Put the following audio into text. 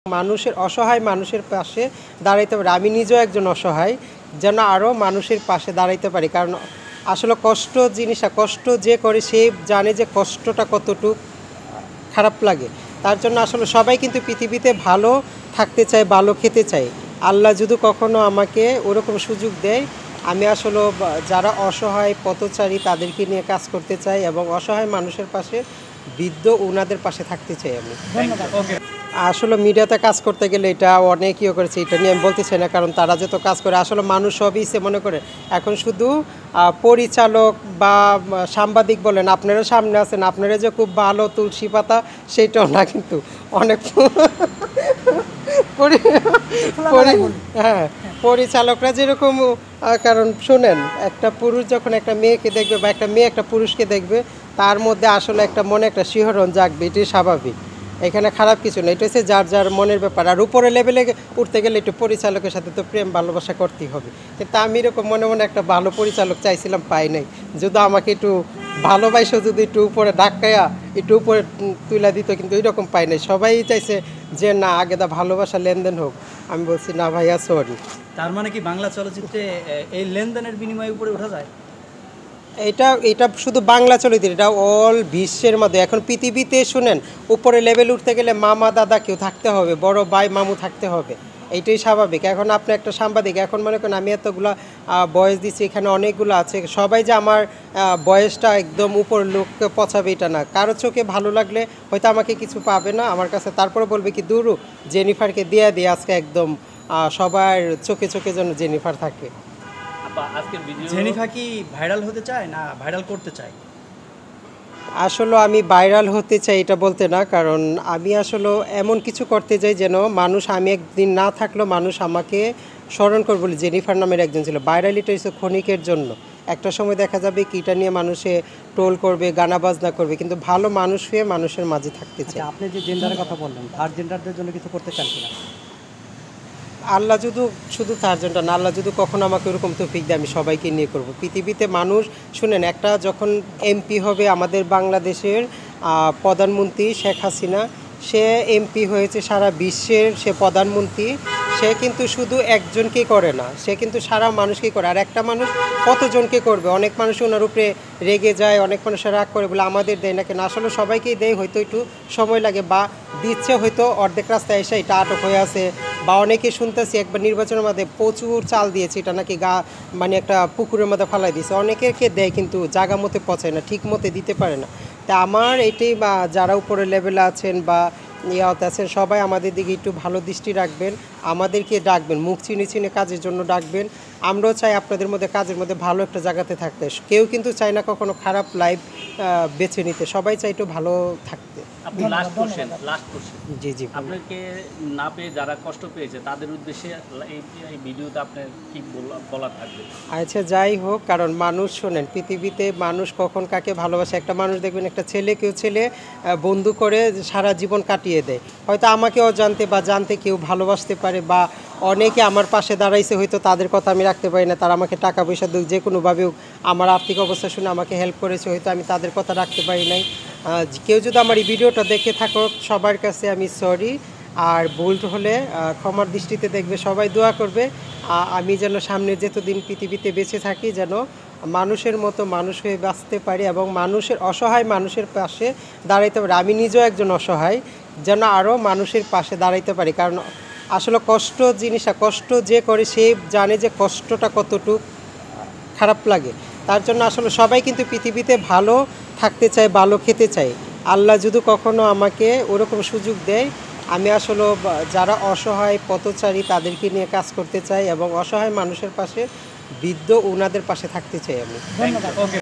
মানুষের অসহায় মানুষের পাশে দাঁড়াইতে পারি। আমি নিজেও একজন অসহায়, যেন আরও মানুষের পাশে দাঁড়াইতে পারি। কারণ আসলে কষ্ট জিনিসটা, কষ্ট যে করে সে জানে যে কষ্টটা কতটুক খারাপ লাগে। তার জন্য আসলে সবাই কিন্তু পৃথিবীতে ভালো থাকতে চায়, ভালো খেতে চায়। আল্লাহ যদি কখনো আমাকে ওরকম সুযোগ দেয়, আমি আসলে যারা অসহায় পথচারী তাদেরকে নিয়ে কাজ করতে চাই এবং অসহায় মানুষের পাশে, বৃদ্ধ ওনাদের পাশে থাকতে চাই আমি। আসলে মিডিয়াতে কাজ করতে গেলে এটা অনেক ইয়ে করেছে, এটা নিয়ে আমি বলতে চাই না, কারণ তারা যে তো কাজ করে আসলে মানুষ সবই সে মনে করে। এখন শুধু পরিচালক বা সাংবাদিক বলেন, আপনারা সামনে আছেন, আপনারা যে খুব ভালো তুলসী পাতা সেটাও না, কিন্তু অনেক হ্যাঁ, পরিচালকরা যেরকম কারণ শুনেন, একটা পুরুষ যখন একটা মেয়েকে দেখবে বা একটা মেয়ে একটা পুরুষকে দেখবে, তার মধ্যে আসলে একটা মনে একটা শিহরণ জাগবে, এটি স্বাভাবিক। এখানে খারাপ কিছু না, এটা হচ্ছে যার যার মনের ব্যাপার। আর উপরে লেভেলে উঠতে গেলে একটু পরিচালকের সাথে তো প্রেম ভালোবাসা করতেই হবে। কিন্তু আমি এরকম মনে মনে একটা ভালো পরিচালক চাইছিলাম, পাই নাই। যদি আমাকে একটু ভালোবাসো, যদি একটু উপরে ধাক্কায়া একটু উপরে তুলে দিত, কিন্তু এরকম পাই নাই। সবাই চাইছে যে না, আগে দা ভালোবাসা লেনদেন হোক। আমি বলছি না ভাইয়া, সরি। তার মানে কি বাংলা চলচ্চিত্রে এই লেনদেনের বিনিময়ে উপরে ওঠা যায়? এটা শুধু বাংলা চলচ্চিত্র, এটা অল বিশ্বের মধ্যে। এখন পৃথিবীতে শুনেন, উপরে লেভেল উঠতে গেলে মামা দাদা কেউ থাকতে হবে, বড় ভাই মামু থাকতে হবে, এইটাই স্বাভাবিক। এখন আপনি একটা সাংবাদিক, এখন মনে করেন আমি এতগুলা বয়স দিচ্ছি, এখানে অনেকগুলো আছে, সবাই যে আমার বয়সটা একদম উপর লোককে পচাবে এটা না। কারো চোখে ভালো লাগলে হয়তো আমাকে কিছু পাবে না আমার কাছে, তারপরে বলবে কি দূরু জেনিফারকে দিয়ে আজকে একদম সবার চোখে চোখে যেন জেনিফার থাকে। জেনিফা কি ভাইরাল হতে চায় না ভাইরাল করতে চায়? আসলে আমি ভাইরাল হতে চাই এটা বলতে না, কারণ আমি আসলে এমন কিছু করতে চাই যেন মানুষ, আমি একদিন না থাকলেও মানুষ আমাকে স্মরণ করবে বলে জেনিফার নামের একজন ছিল। ভাইরালিটা হচ্ছে ক্ষণিকের জন্য, একটা সময় দেখা যাবে কি এটা নিয়ে মানুষে ট্রোল করবে, গানা বাজনা করবে, কিন্তু ভালো মানুষ হয়ে মানুষের মাঝে থাকতে চাই। আপনি যে জেন্ডারের কথা বললেন, থার্ড জেন্ডারদের জন্য কিছু করতে চান কিনা? আল্লাহ যদি শুধু তারজনটা না, আল্লাহ যদি কখনো আমাকে ওরকম তৌফিক দেয়, আমি সবাইকে নিয়ে করব। পৃথিবীতে মানুষ শুনেন, একটা যখন এমপি হবে আমাদের বাংলাদেশের প্রধানমন্ত্রী শেখ হাসিনা, সে এমপি হয়েছে সারা বিশ্বের, সে প্রধানমন্ত্রী। সে কিন্তু শুধু একজনকে করে না, সে কিন্তু সারা মানুষকে করে। আর একটা মানুষ কতজনকে করবে? অনেক মানুষ ওনার উপরে রেগে যায়, অনেক মানুষ রাগ করে বলে আমাদের দেয় না কেন। আসলে সবাইকেই দেয়, হয়তো একটু সময় লাগে, বা দিচ্ছে হয়তো অর্ধেক রাস্তায় এসে এটা আটক হয়ে আছে। বা অনেকে শুনতেছি একবার নির্বাচনের মধ্যে প্রচুর চাল দিয়েছে, এটা নাকি মানে একটা পুকুরের মধ্যে ফালাই দিয়েছে। অনেকেরকে দেয় কিন্তু জায়গা মতে পচায় না, ঠিক মতে দিতে পারে না। তা আমার এটাই, বা যারা উপরে লেভেলে আছেন বা ইয়াতে আছেন, সবাই আমাদের দিকে একটু ভালো দৃষ্টি রাখবেন, আমাদেরকে ডাকবেন, মুখ চিনে চিনে কাজের জন্য ডাকবেন। আমরাও চাই আপনাদের মধ্যে কাজের মধ্যে ভালো একটা জায়গাতে থাকতে। কেউ কিন্তু চায় না কখনো খারাপ লাইফ বেছে নিতে, সবাই চাই একটু ভালো থাকতে। আপনি লাস্ট কোশ্চেন জি জি, আপনাকে না পেয়ে যারা কষ্ট পেয়েছে তাদের উদ্দেশ্যে এই ভিডিওতে আপনার কি বলার থাকবে? আচ্ছা, যাই হোক, কারণ মানুষ শোনেন, পৃথিবীতে মানুষ কখন কাকে ভালোবাসে, একটা মানুষ দেখবেন একটা কেউ ছেলে বন্ধু করে সারা জীবন কাটিয়ে দেয়। হয়তো আমাকে অজান্তে বা জানতে কেউ ভালোবাসতে পারে, বা অনেকে আমার পাশে দাঁড়াইছে, হয়তো তাদের কথা আমি রাখতে পারি না, তারা আমাকে টাকা পয়সা দিক যে কোনোভাবেও আমার আর্থিক অবস্থা শুনে আমাকে হেল্প করেছে, হয়তো আমি তাদের কথা রাখতে পারি নাই। কেউ যদি আমার এই ভিডিওটা দেখে থাকো, সবার কাছে আমি সরি। আর ভুল হলে ক্ষমার দৃষ্টিতে দেখবে, সবাই দোয়া করবে আমি যেন সামনে যতদিন পৃথিবীতে বেঁচে থাকি যেন মানুষের মতো মানুষ হয়ে বাঁচতে পারি এবং মানুষের অসহায় মানুষের পাশে দাঁড়াইতে পারি। আমি নিজেও একজন অসহায়, যেন আরও মানুষের পাশে দাঁড়াইতে পারি। কারণ আসলে কষ্ট জিনিসটা, কষ্ট যে করে সে জানে যে কষ্টটা কতটুক খারাপ লাগে। তার জন্য আসলে সবাই কিন্তু পৃথিবীতে ভালো থাকতে চায়, ভালো খেতে চায়। আল্লাহ যদি কখনো আমাকে ওরকম সুযোগ দেয়, আমি আসলে যারা অসহায় পথচারী তাদেরকে নিয়ে কাজ করতে চাই এবং অসহায় মানুষের পাশে, বৃদ্ধ ওনাদের পাশে থাকতে চাই আমি। ধন্যবাদ।